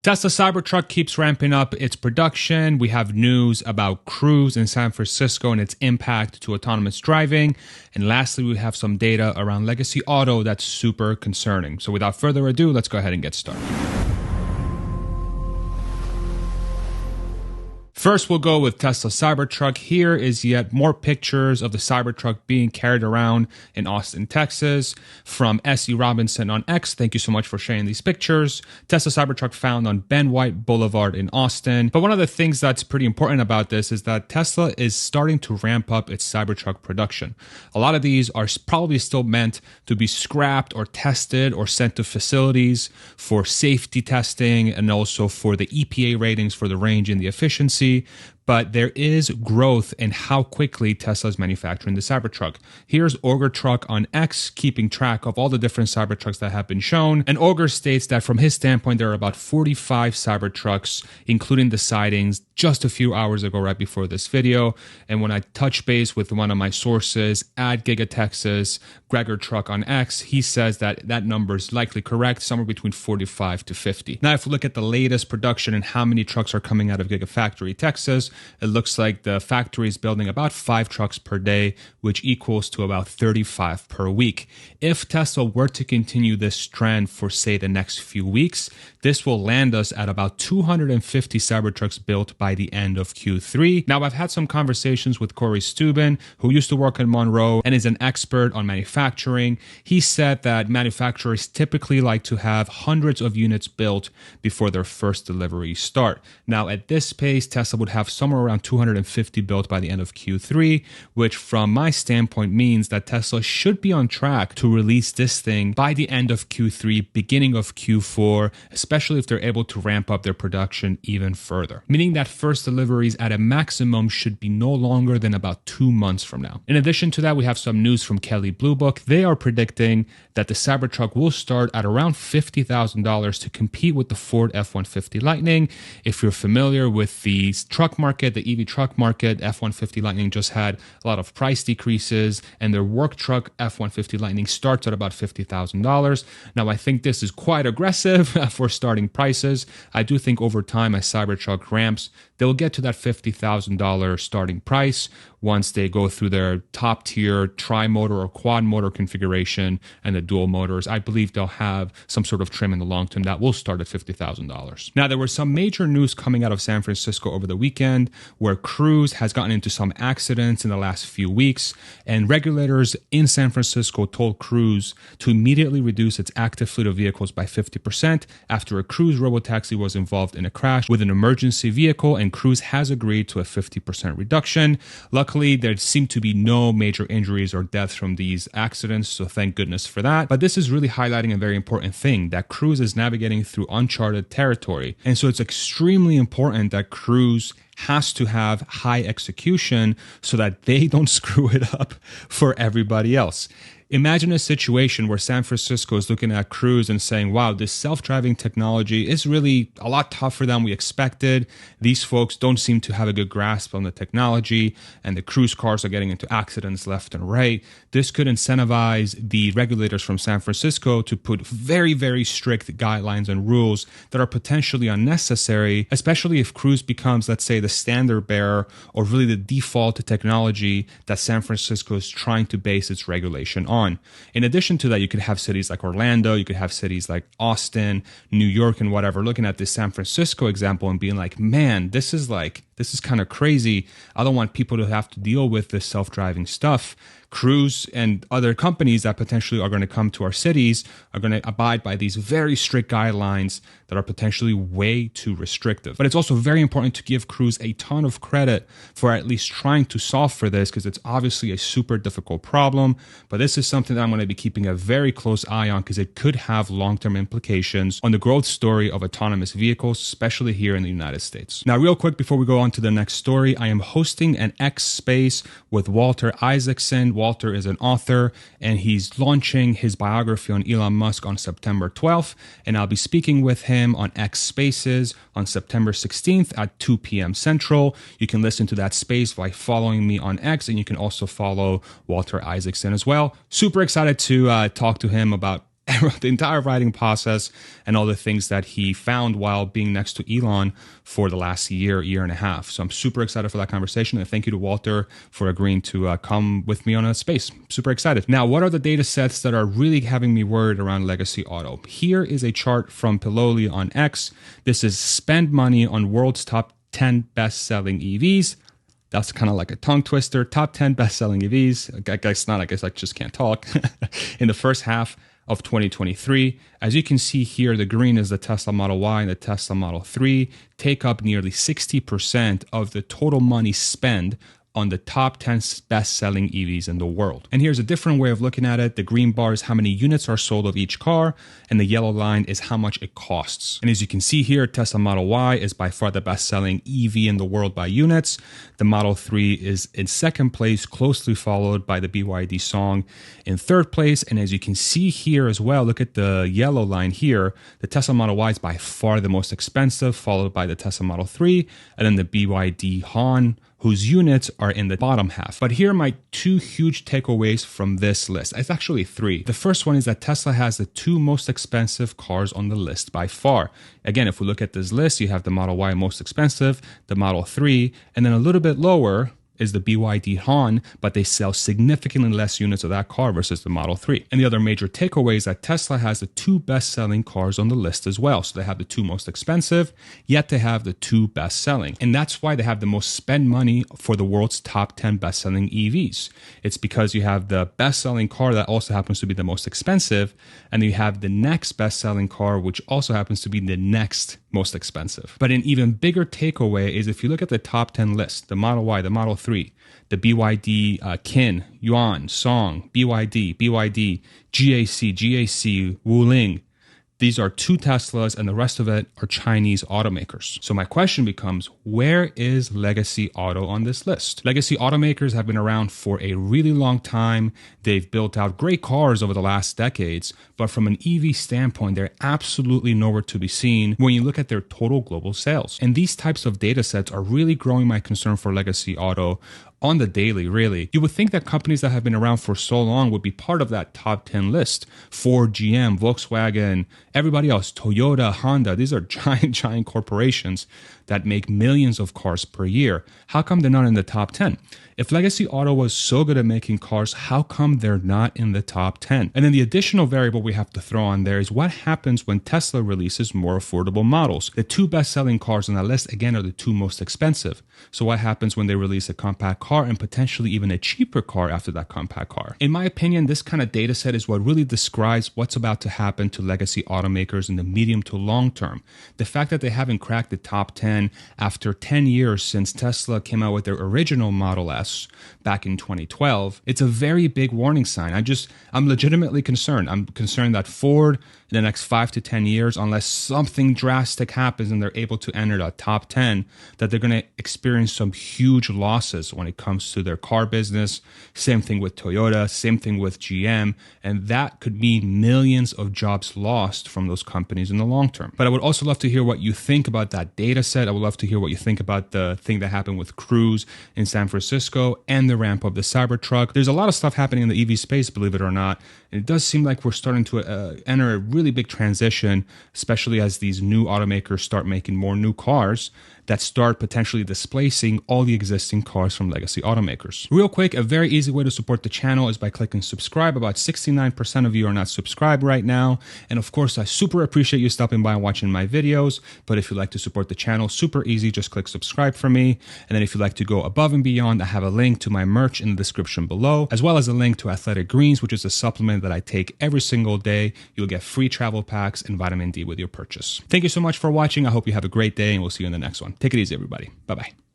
Tesla Cybertruck keeps ramping up its production. We have news about Cruise in San Francisco and its impact to autonomous driving. And lastly, we have some data around legacy auto that's super concerning. So without further ado, let's go ahead and get started. First, we'll go with Tesla Cybertruck. Here is yet more pictures of the Cybertruck being carried around in Austin, Texas. From S.E. Robinson on X, thank you so much for sharing these pictures. Tesla Cybertruck found on Ben White Boulevard in Austin. But one of the things that's pretty important about this is that Tesla is starting to ramp up its Cybertruck production. A lot of these are probably still meant to be scrapped or tested or sent to facilities for safety testing and also for the EPA ratings for the range and the efficiency. But there is growth in how quickly Tesla is manufacturing the Cybertruck. Here's Auger Truck on X, keeping track of all the different Cybertrucks that have been shown. And Auger states that from his standpoint, there are about 45 Cybertrucks, including the sightings, just a few hours ago, right before this video. And when I touch base with one of my sources at Giga Texas, Gregor Truck on X, he says that that number is likely correct, somewhere between 45 to 50. Now, if we look at the latest production and how many trucks are coming out of Gigafactory Texas, it looks like the factory is building about 5 trucks per day, which equals to about 35 per week. If Tesla were to continue this trend for, say, the next few weeks, this will land us at about 250 Cybertrucks built by the end of Q3. Now, I've had some conversations with Corey Steuben, who used to work at Monroe and is an expert on manufacturing. He said that manufacturers typically like to have hundreds of units built before their first deliveries start. Now, at this pace, Tesla would have somewhere around 250 built by the end of Q3, which from my standpoint means that Tesla should be on track to release this thing by the end of Q3, beginning of Q4, especially if they're able to ramp up their production even further. Meaning that first deliveries at a maximum should be no longer than about 2 months from now. In addition to that, we have some news from Kelley Blue Book. They are predicting that the Cybertruck will start at around $50,000 to compete with the Ford F-150 Lightning. If you're familiar with the truck market, the EV truck market, F-150 Lightning just had a lot of price decreases, and their work truck F-150 Lightning starts at about $50,000. Now, I think this is quite aggressive for starting prices. I do think over time, as Cybertruck ramps, they'll get to that $50,000 starting price once they go through their top tier tri-motor or quad motor configuration and the dual motors. I believe they'll have some sort of trim in the long term that will start at $50,000. Now, there was some major news coming out of San Francisco over the weekend where Cruise has gotten into some accidents in the last few weeks, and regulators in San Francisco told Cruise to immediately reduce its active fleet of vehicles by 50% after a Cruise robotaxi was involved in a crash with an emergency vehicle, and Cruise has agreed to a 50% reduction. Luckily, there seemed to be no major injuries or deaths from these accidents, so thank goodness for that. But this is really highlighting a very important thing, that Cruise is navigating through uncharted territory. And so it's extremely important that Cruise has to have high execution so that they don't screw it up for everybody else. Imagine a situation where San Francisco is looking at Cruise and saying, wow, this self-driving technology is really a lot tougher than we expected. These folks don't seem to have a good grasp on the technology, and the Cruise cars are getting into accidents left and right. This could incentivize the regulators from San Francisco to put very, very strict guidelines and rules that are potentially unnecessary, especially if Cruise becomes, let's say, the standard bearer or really the default technology that San Francisco is trying to base its regulation on. In addition to that, you could have cities like Orlando, you could have cities like Austin, New York, and whatever, looking at this San Francisco example and being like, man, this is kind of crazy. I don't want people to have to deal with this self-driving stuff. Cruise and other companies that potentially are going to come to our cities are going to abide by these very strict guidelines that are potentially way too restrictive. But it's also very important to give Cruise a ton of credit for at least trying to solve for this, because it's obviously a super difficult problem. But this is something that I'm going to be keeping a very close eye on, because it could have long-term implications on the growth story of autonomous vehicles, especially here in the United States. Now, real quick, before we go on to the next story, I am hosting an X Space with Walter Isaacson. Walter is an author, and he's launching his biography on Elon Musk on September 12th, and I'll be speaking with him on X Spaces on September 16th at 2 p.m. Central. You can listen to that space by following me on X, and you can also follow Walter Isaacson as well. Super excited to talk to him about the entire writing process and all the things that he found while being next to Elon for the last year and a half. So I'm super excited for that conversation. And thank you to Walter for agreeing to come with me on a space. Super excited. Now, what are the data sets that are really having me worried around legacy auto? Here is a chart from Piloli on X. This is spend money on world's top 10 best-selling EVs. That's kind of like a tongue twister. Top 10 best-selling EVs. I guess not. I guess I just can't talk. In the first half of 2023. As you can see here, the green is the Tesla Model Y and the Tesla Model 3 take up nearly 60% of the total money spent on the top 10 best-selling EVs in the world. And here's a different way of looking at it. The green bar is how many units are sold of each car, and the yellow line is how much it costs. And as you can see here, Tesla Model Y is by far the best-selling EV in the world by units. The Model 3 is in second place, closely followed by the BYD Song in third place. And as you can see here as well, look at the yellow line here. The Tesla Model Y is by far the most expensive, followed by the Tesla Model 3, and then the BYD Han, whose units are in the bottom half. But here are my two huge takeaways from this list. It's actually three. The first one is that Tesla has the two most expensive cars on the list by far. Again, if we look at this list, you have the Model Y most expensive, the Model 3, and then a little bit lower is the BYD Han, but they sell significantly less units of that car versus the Model 3. And the other major takeaway is that Tesla has the two best-selling cars on the list as well. So they have the two most expensive, yet they have the two best-selling. And that's why they have the most spend money for the world's top 10 best-selling EVs. It's because you have the best-selling car that also happens to be the most expensive, and you have the next best-selling car, which also happens to be the next most expensive. But an even bigger takeaway is if you look at the top 10 list, the Model Y, the Model 3, the BYD Kin, Yuan, Song, BYD, GAC, Wuling. These are two Teslas and the rest of it are Chinese automakers. So my question becomes, where is legacy auto on this list? Legacy automakers have been around for a really long time. They've built out great cars over the last decades, but from an EV standpoint, they're absolutely nowhere to be seen when you look at their total global sales. And these types of data sets are really growing my concern for legacy auto on the daily, really. You would think that companies that have been around for so long would be part of that top 10 list. Ford, GM, Volkswagen, everybody else, Toyota, Honda, these are giant corporations that make millions of cars per year. How come they're not in the top 10? If legacy auto was so good at making cars, how come they're not in the top 10? And then the additional variable we have to throw on there is what happens when Tesla releases more affordable models. The two best-selling cars on that list, again, are the two most expensive. So what happens when they release a compact car and potentially even a cheaper car after that compact car? In my opinion, this kind of data set is what really describes what's about to happen to legacy automakers in the medium to long term. The fact that they haven't cracked the top 10 after 10 years since Tesla came out with their original Model S back in 2012, it's a very big warning sign. I'm legitimately concerned. I'm concerned that Ford in the next 5 to 10 years, unless something drastic happens and they're able to enter the top 10, that they're going to experience some huge losses when it comes to their car business. Same thing with Toyota, same thing with GM, and that could mean millions of jobs lost from those companies in the long term. But I would also love to hear what you think about that data set. I would love to hear what you think about the thing that happened with Cruise in San Francisco and the ramp of the Cybertruck. There's a lot of stuff happening in the EV space, believe it or not. And it does seem like we're starting to enter a really big transition, especially as these new automakers start making more new cars that start potentially displacing all the existing cars from legacy automakers. Real quick, a very easy way to support the channel is by clicking subscribe. About 69% of you are not subscribed right now. And of course, I super appreciate you stopping by and watching my videos. But if you'd like to support the channel, super easy, just click subscribe for me. And then if you'd like to go above and beyond, I have a link to my merch in the description below, as well as a link to Athletic Greens, which is a supplement that I take every single day. You'll get free travel packs and vitamin D with your purchase. Thank you so much for watching. I hope you have a great day and we'll see you in the next one. Take it easy, everybody. Bye-bye.